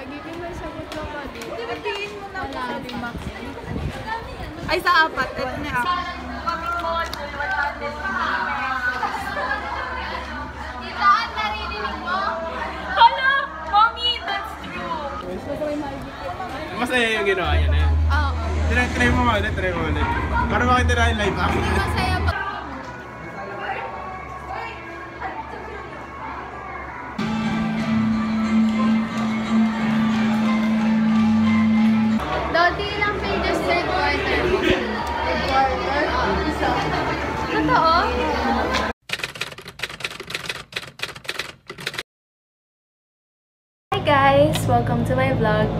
Bibi, may sagot ka ba dito? Tingin mo na wala rin max. Ay, sa apat. Ito na ako. Itaan, narinig mo? Hala! Mommy, that's true! Masaya yung ginawa niya na yun. Oo. Try mo ulit, try mo ulit. Para makita na yung live action. Masaya pa. Dati ilang pages third quarter mo? Third quarter? Isa. Totoo? Hi guys! Welcome to my vlog.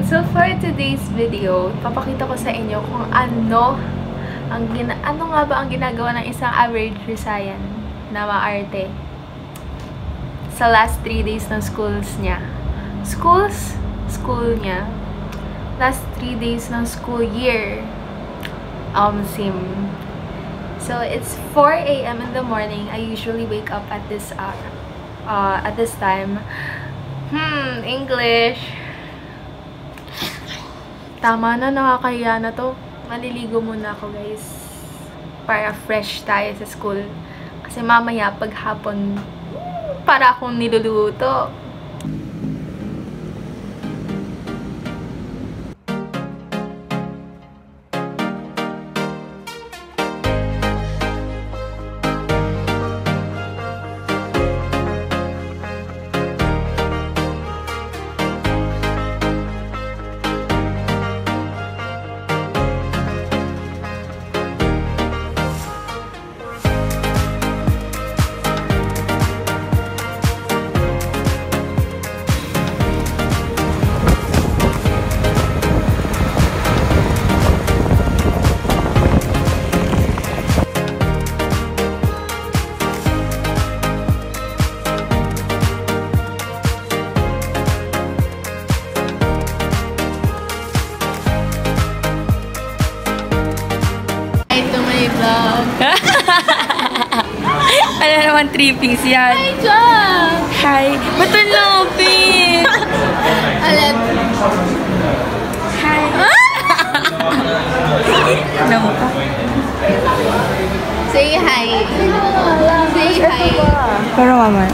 So for today's video, papakita ko sa inyo kung ano nga ba ang ginagawa ng isang average Visayan na maarte sa last 3 days ng schools niya. School niya. Last 3 days ng school year. Sim. So it's 4 AM in the morning. I usually wake up at this time. English. Tama na, nakakahiya na to. Maliligo muna ako, guys. Para fresh tayo sa school. Kasi mamaya, paghapon, para akong niluluto. Ano naman trippings yan? Hi, John! Hi! Ba't ang lapit? Alam. Hi! Ano mo ka? Say hi. Say hi. Pero mama.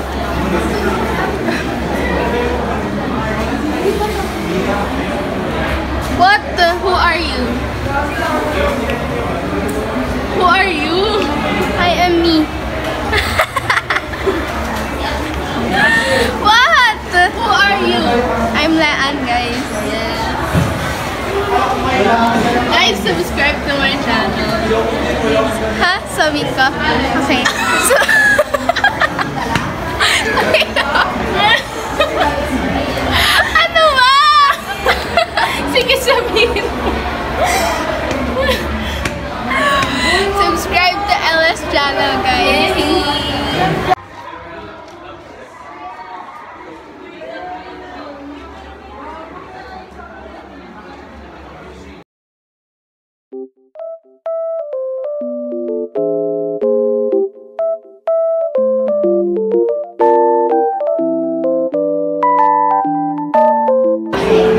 What the? Who are you? Who are you? I am me. What? Who are you? I'm Laan, guys. Yeah. Guys, subscribe to my channel. Ha? Sabi ko? Okay. Ano ba? Sige, sabihin mo. Subscribe to LS channel, guys.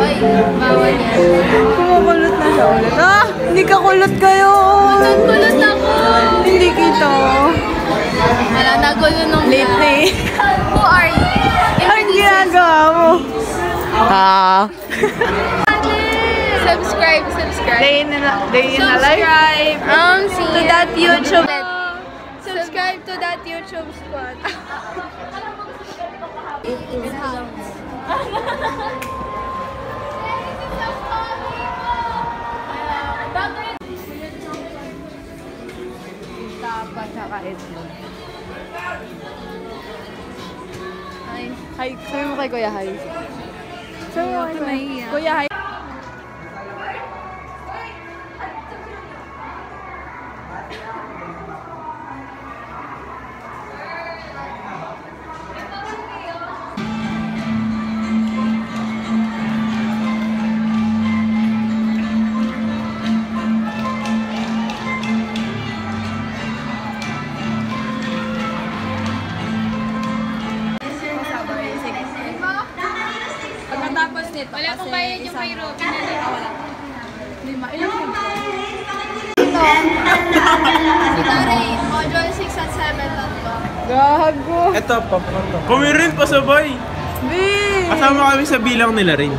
Oy, bawal yan. Kumukulot na siya ulit. Ah! Hindi ka kulot kayo! Kulot ako! Hindi kita. Wala, nagulo nung Late na eh. Who are you? Ang ginagawa mo? Subscribe. Day in a life? Subscribe. To that YouTube. Subscribe to that YouTube squad. Tapa tsaka itlog. Hi. Hi. Sabi mo kay Kuya Hi. Sabi mo kay Kuya. Kuya Hi. nito. Wala pong bayad yung kay Robin na nito. Wala. 5. Ilang po? Module 6 at 7 lang ba? Gago. Ito, papunta. Kami rin pasabay. Kasama kami sa bilang nila rin.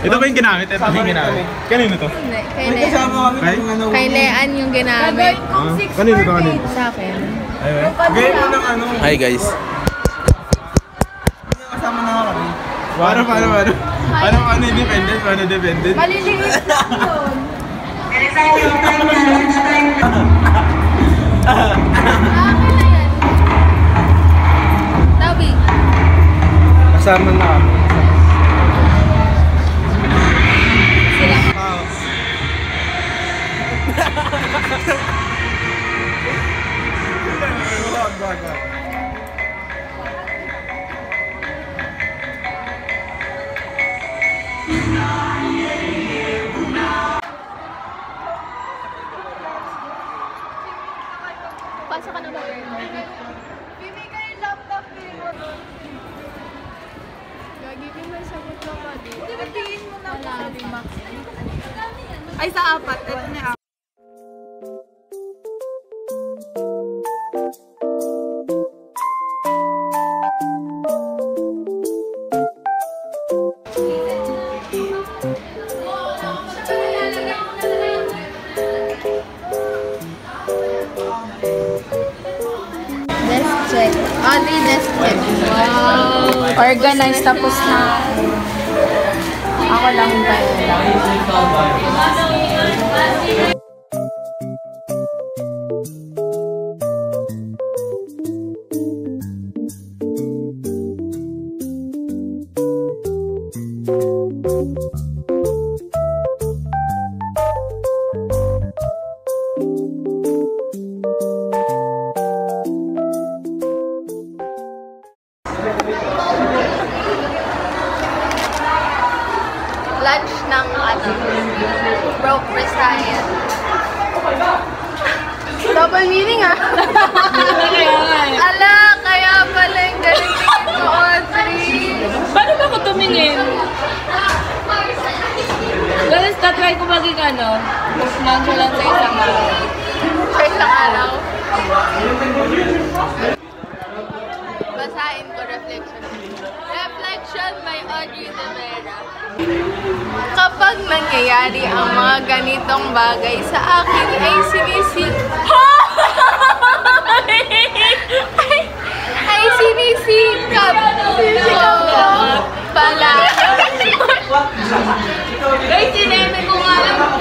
Ito ba yung ginamit? Ito ba yung ginamit? Kanino to? Hindi, kay Lean. Kay Lean yung ginamit. Kanino to? Kanino? Sa akin. Ayun. Gaya mo ng ano. Hi guys. Kasama na kami. Paano independent? Paano dependent? Maliliit lang yun. Tabi. Kasama na kami. Pasok ka na ba? Bibigay yung laptop mo. Gagigin mo yung sagot mo pa di. Tingin mo na po. Ay, sa 4. Ito na yung 4. Desk check. Only desk check. Wow. Organized tapos na. Ako lang tayo lang. Lunch ng broke Visayan. Double meaning ah. Ala, kaya pala yung galing-tingin ko, Audrey. Paano ba ako tumingin? Guys, tatry ko maging nonchalant sa isang araw. Sa isang araw. Basahin ko, reflection. Reflection by Audrey de Vera. Kapag nangyayari ang mga ganitong bagay sa akin ay sinisikap ko pala. Guys, sineme ko nga lang.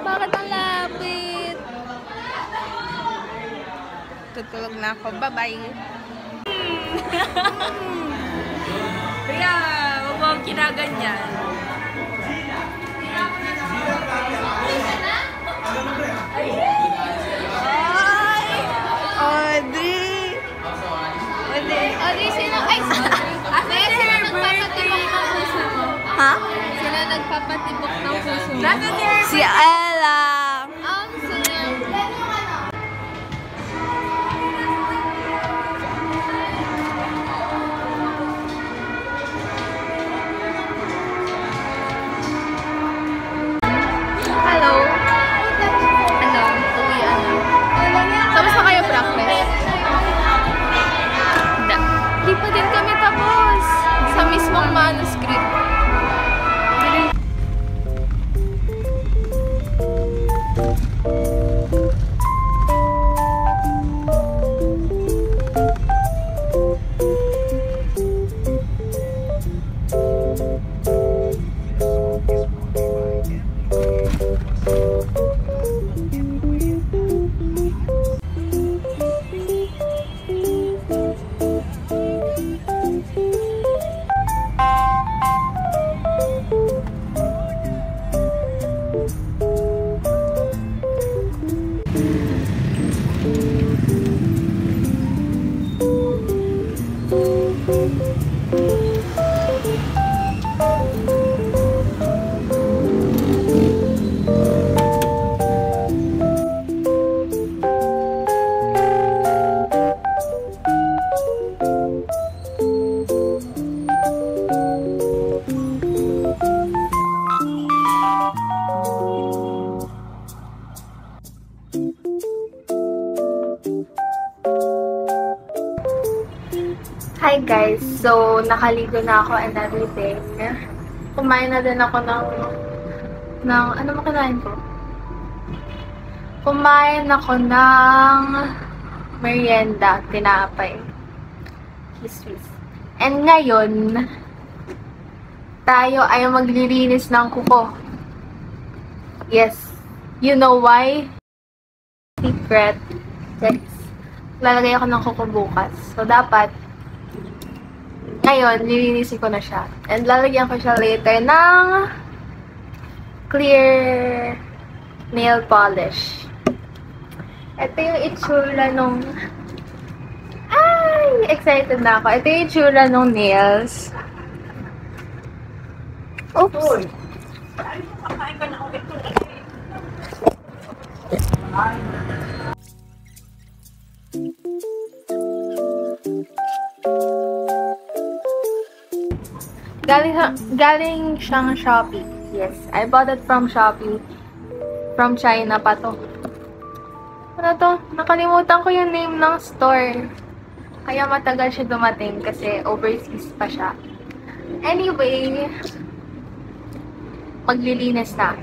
Bakit ang lapit? Tutulog na ako. Bye-bye. Kaya, huwag mo akong kinaganyan. Audrey! Audrey, sino? Ay! Sino nagpapatibok ng puso mo? Ha? Sino nagpapatibok ng puso mo? Si Ella. Sino? Hello? Uwian na. Tapos na kayo practice? Di pa din kami tapos. Sa mismong manuscript. Hi guys! So, nakaligo na ako and everything. Kumain na din ako ng ano mo kinain ko? Kumain ako ng merienda, tinapay. Swiss. And ngayon, tayo ay maglilinis ng kuko. Yes. You know why? Secret. Yes. Lalagay ako ng kuko bukas. So, dapat ngayon, lilinisin ko na siya. And lalagyan ko siya later ng clear nail polish. Ito yung itsura nung... Ay! Excited na ako. Ito yung itsura nung nails. Oops! Galing siyang Shopee. Yes, I bought it from Shopee. From China pa to. Ano to? Nakalimutan ko yung name ng store. Kaya matagal siya dumating kasi overseas pa siya. Anyway, maglilinis na.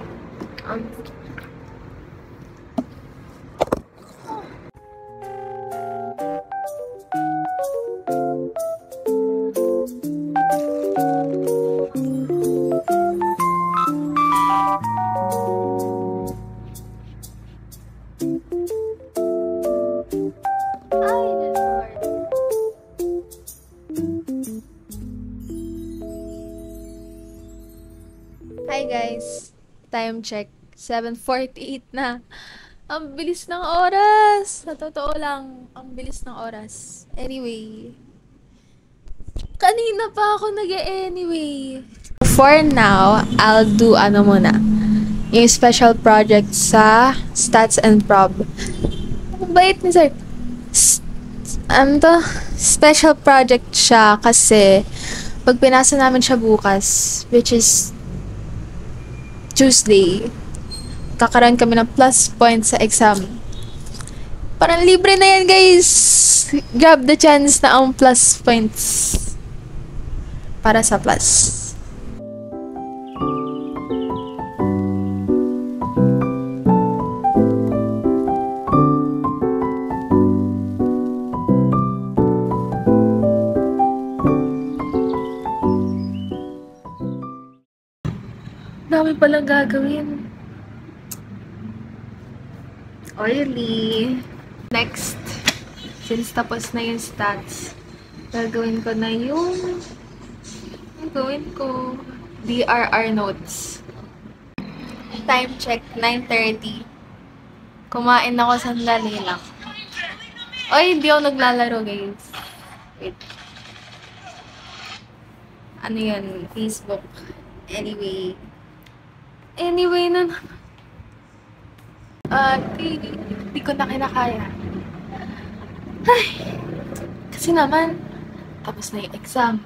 Hi guys! Time check. 7:48 na. Ang bilis ng oras! Sa totoo lang, ang bilis ng oras. Anyway. Kanina pa ako nag-anyway. For now, I'll do muna. Yung special project sa Stats and Prob. Ang bait ni sir. Special project siya kasi pag pinasa namin siya bukas, which is Tuesday, kakaroon kami ng plus points sa exam. Parang libre na yan, guys! Grab the chance na ang plus points para sa plus. Dami palang gagawin. Oily. Next, since tapos na yung stats, gagawin ko na yung DRR notes. Time check, 9:30. Kumain ako sandali lang. Oy, hindi ako naglalaro, guys. Wait. Ano yun? Facebook. Anyway, hindi ko na kinakaya. Ay, kasi naman, tapos na yung exam.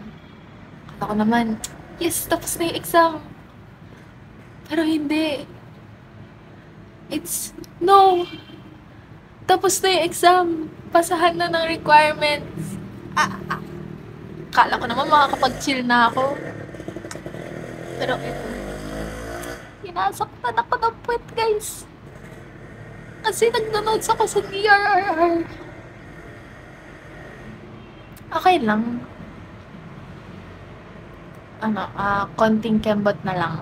Ako naman, yes, tapos na yung exam. Pero hindi. No. Tapos na yung exam. Pasahan na ng requirements. Kala ko naman makakapag-chill na ako. Pero ito. Sinasaktan ako ng puwet, guys. Kasi nag-notes ako sa DRR. Okay lang. Konting kembot na lang.